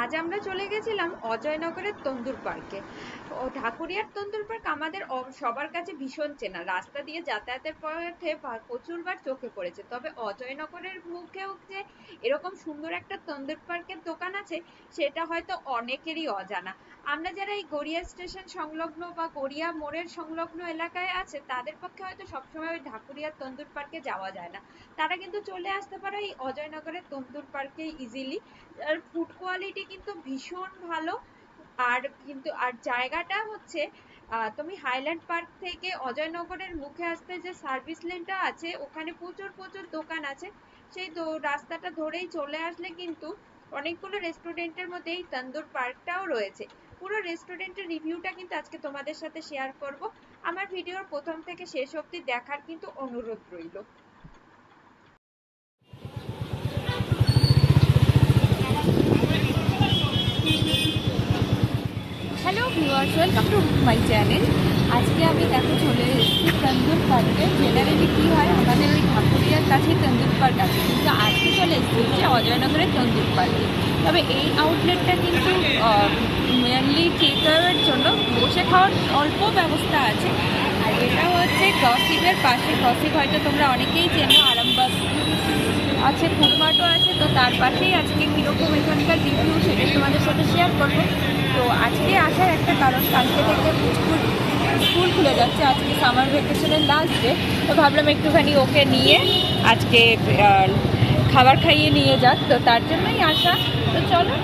আজ আমরা চলে গেছিলাম অজয়নগরের তন্দুর পার্কে। ও ঢাকুরিয়ার তন্দুর পার্ক আমাদের সবার কাছে ভীষণ চেনা, রাস্তা দিয়ে যাতায়াতের পথে প্রচুরবার চোখে পড়েছে। তবে অজয়নগরের মুখেও যে এরকম সুন্দর একটা তন্দুর পার্কের দোকান আছে সেটা হয়তো অনেকেরই অজানা। আমরা যারা এই গড়িয়া স্টেশন সংলগ্ন বা গড়িয়া মোড়ের সংলগ্ন এলাকায় আছে তাদের পক্ষে হয়তো সবসময় ওই ঢাকুরিয়ার তন্দুর পার্কে যাওয়া যায় না, তারা কিন্তু চলে আসতে পারে এই অজয়নগরের তন্দুর পার্কে ইজিলি। আর ফুড কোয়ালিটি কিন্তু ভীষণ ভালো। আর জায়গাটা হচ্ছে তুমি হাইল্যান্ড পার্ক থেকে অজয়নগরের মুখে আসতে যে সার্ভিস লেনটা আছে ওখানে প্রচুর প্রচুর দোকান আছে। সেই রাস্তাটা ধরেই চলে আসলে কিন্তু অনেকগুলো রেস্টুরেন্টের মধ্যে এই তন্দুর পার্কটাও রয়েছে। পুরো রেস্টুরেন্টের রিভিউটা কিন্তু আজকে তোমাদের সাথে শেয়ার করব। আমার ভিডিওর প্রথম থেকে শেষ অবধি দেখার কিন্তু অনুরোধ রইল। Hello viewers, welcome to my channel. আজকে আমি দেখো চলে এসেছি তন্দুর পার্কে। জেনারেলি কী হয়, আমাদের ওই ঢাকুরিয়ার কাছে তন্দুর পার্ক আছে, কিন্তু আজকে চলে এসেছি অজয়নগরের তন্দুর পার্কে। তবে এই আউটলেটটা কিন্তু মেনলি টেকআওয়ের জন্য, বসে খাওয়ার অল্প ব্যবস্থা আছে। আর এটা হচ্ছে গসিপের পাশে। গসিপ হয়তো তোমরা অনেকেই চেনো, আরামবাগ আছে, ফুডমার্টও আছে, তো তার পাশেই আজকে কীরকম এখানকার রিভিউ সেটাই তোমাদের সাথে শেয়ার করবো। তো আজকে আসার একটা কারণ, কালকে থেকে স্কুল খুলে যাচ্ছে, আজকে সামার ভ্যাকেশনের লাস্ট ডে। তো ভাবলাম একটুখানি ওকে নিয়ে আজকে খাবার খাইয়ে নিয়ে যাক, তো তার জন্যই আসা। তো চলো,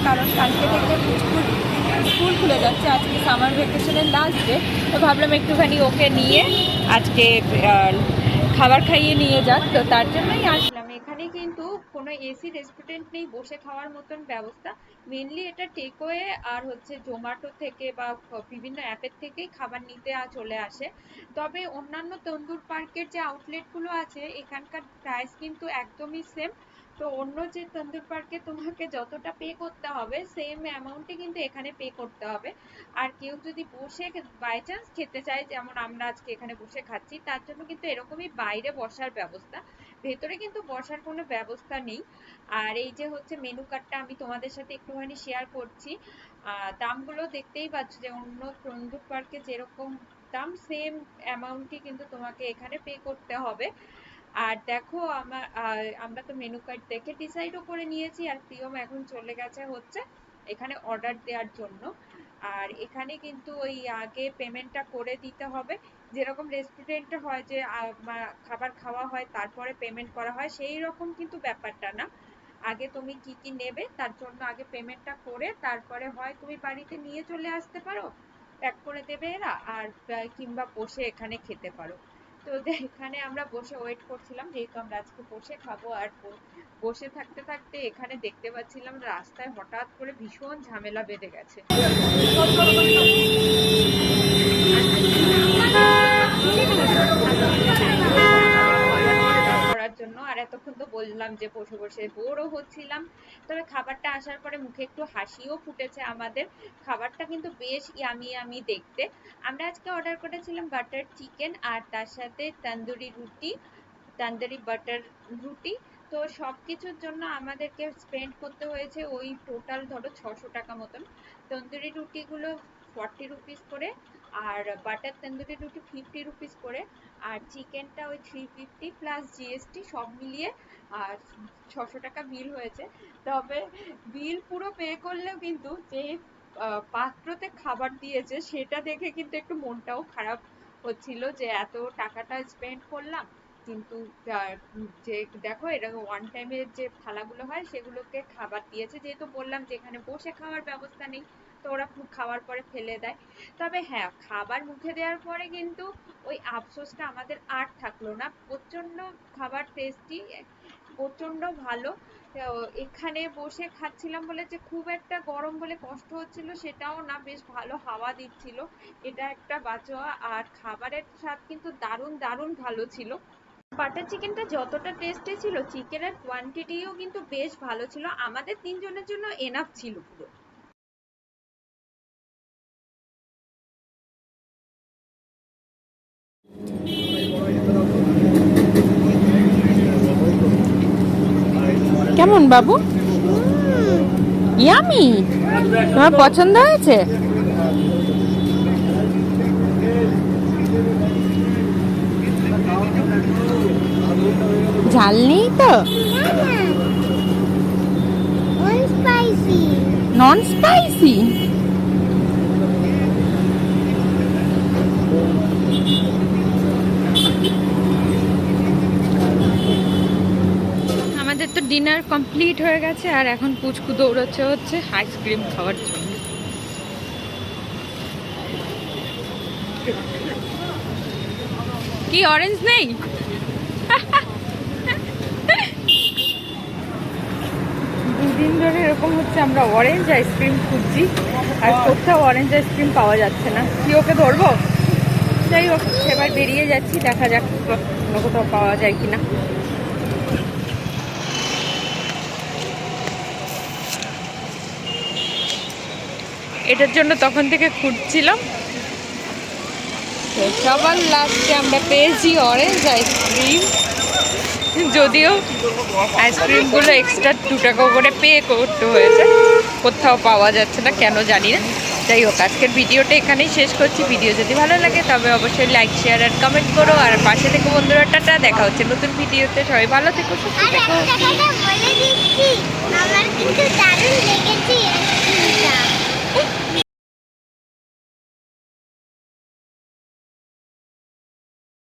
কারণ কালকে থেকে স্কুল খুলে যাচ্ছে, আজকে সামার ভ্যাকেশনের লাস্ট ডে। তো ভাবলাম একটুখানি ওকে নিয়ে আজকে খাবার খাইয়ে নিয়ে যাক, তো তার জন্যই আসলাম। এখানে কিন্তু কোনো এসি রেস্টুরেন্ট নেই বসে খাওয়ার মতন ব্যবস্থা। মেনলি এটা টেকওয়ে আর হচ্ছে জোম্যাটো থেকে বা বিভিন্ন অ্যাপের থেকেই খাবার নিতে চলে আসে। তবে অন্যান্য তন্দুর পার্কের যে আউটলেটগুলো আছে এখানকার প্রাইস কিন্তু একদমই সেম। তো অন্য যে তন্দুর পার্কে তোমাকে যতটা পে করতে হবে সেম অ্যামাউন্টই কিন্তু এখানে পে করতে হবে। আর কেউ যদি বসে বাই চান্স খেতে চায়, যেমন আমরা আজকে এখানে বসে খাচ্ছি, তার জন্য কিন্তু এরকমই বাইরে বসার ব্যবস্থা, ভেতরে কিন্তু বসার কোনো ব্যবস্থা নেই। আর এই যে হচ্ছে মেনু কার্ডটা আমি তোমাদের সাথে একটুখানি শেয়ার করছি। দামগুলো দেখতেই পাচ্ছ যে অন্য তন্দুর পার্কে যেরকম দাম সেম অ্যামাউন্টই কিন্তু তোমাকে এখানে পে করতে হবে। আর দেখো আমরা তো মেনু কার্ড দেখে ডিসাইডও করে নিয়েছি, আর প্রিয়ম এখন চলে গেছে হচ্ছে এখানে অর্ডার দেওয়ার জন্য। আর এখানে কিন্তু ওই আগে পেমেন্টটা করে দিতে হবে, যেরকম রেস্টুরেন্টে হয় যে খাবার খাওয়া হয় তারপরে পেমেন্ট করা হয়, সেই রকম কিন্তু ব্যাপারটা না। আগে তুমি কি কি নেবে তার জন্য আগে পেমেন্টটা করে তারপরে হয় তুমি বাড়িতে নিয়ে চলে আসতে পারো, প্যাক করে দেবে এরা, আর কিংবা বসে এখানে খেতে পারো। তো এখানে আমরা বসে ওয়েট করছিলাম, যেহেতু আমরা আজকে বসে খাবো। আর বসে থাকতে থাকতে এখানে দেখতে পাচ্ছিলাম রাস্তায় হঠাৎ করে ভীষণ ঝামেলা বেঁধে গেছে করার জন্য। আর এতক্ষণ তো বললাম যে বসে বসে বোরও হচ্ছিলাম। তবে খাবারটা আসার পরে মুখে একটু হাসিও ফুটেছে আমাদের। খাবারটা কিন্তু বেশ ইয়ামি ইয়ামি দেখতে। আমরা আজকে অর্ডার করেছিলাম বাটার চিকেন আর তার সাথে তন্দুরি রুটি, তান্দুরি বাটার রুটি। তো সবকিছুর জন্য আমাদেরকে স্পেন্ড করতে হয়েছে ওই টোটাল ধরো 600 টাকা মতন। তন্দুরি রুটিগুলো 40 রুপিস করে, আর বাটার তন্দুরি রুটি 50 রুপিস করে, আর চিকেনটা ওই 350 প্লাস জিএসটি সব মিলিয়ে 600 টাকা বিল হয়েছে। তবে বিল পুরো পে করলেও কিন্তু যে পাত্রতে খাবার দিয়েছে সেটা দেখে কিন্তু একটু মনটাও খারাপ হচ্ছিল যে এত টাকাটা স্পেন্ড করলাম, কিন্তু যে দেখো এরকম ওয়ান টাইমের যে থালাগুলো হয় সেগুলোকে খাবার দিয়েছে, যেহেতু বললাম যে এখানে বসে খাওয়ার ব্যবস্থা নেই, তো ওরা খাওয়ার পরে ফেলে দেয়। তবে হ্যাঁ, খাবার মুখে দেওয়ার পরে কিন্তু ওই আফসোসটা আমাদের আর থাকলো না। প্রচন্ড খাবার টেস্টি, প্রচন্ড ভালো। এখানে বসে খাচ্ছিলাম বলে যে খুব একটা গরম বলে কষ্ট হচ্ছিল সেটাও না, বেশ ভালো হাওয়া দিচ্ছিল, এটা একটা বাঁচোয়া। আর খাবারের স্বাদ কিন্তু দারুণ দারুণ ভালো ছিল। বাটার চিকেনটা যতটা টেস্টি ছিল, চিকেনের কোয়ান্টিটিও কিন্তু বেশ ভালো ছিল, আমাদের তিনজনের জন্য এনাফ ছিল পুরো। কেমন বাবু? ইয়ামি, তোমার পছন্দ হয়েছে? ঝাল নেই তো? নন স্পাইসি? আমাদের তো ডিনার কমপ্লিট হয়ে গেছে আর এখন পুচকু দৌড়াচ্ছে হচ্ছে আইসক্রিম খাওয়ার জন্য। কি অরেঞ্জ নেই? দুদিন ধরে এরকম হচ্ছে, আমরা অরেঞ্জ আইসক্রিম খুঁজছি আর কোথাও অরেঞ্জ আইসক্রিম পাওয়া যাচ্ছে না। কি ওকে ধরবো? যাই হোক, এবার বেরিয়ে যাচ্ছি, দেখা যাক অন্য কোথাও পাওয়া যায় কিনা। এটার জন্য তখন থেকে খুঁজছিলাম, সবার লাস্টে আমরা পেয়েছি অরেঞ্জ আইসক্রিম। যদিও আইসক্রিমগুলো এক্সট্রা 2 টাকা করে পে করতে হয়েছে, কোথাও পাওয়া যাচ্ছে না, কেন জানি না। যাই হোক, আজকের ভিডিওটা এখানেই শেষ করছি। ভিডিও যদি ভালো লাগে তবে অবশ্যই লাইক, শেয়ার আর কমেন্ট করো। আর পাশে থেকে বন্ধুরা, টাটা, দেখা হচ্ছে নতুন ভিডিওতে। সবাই ভালো থেকো, সুস্থ থেকো। আমার কিন্তু দারুণ লেগেছে আইসক্রিমটা।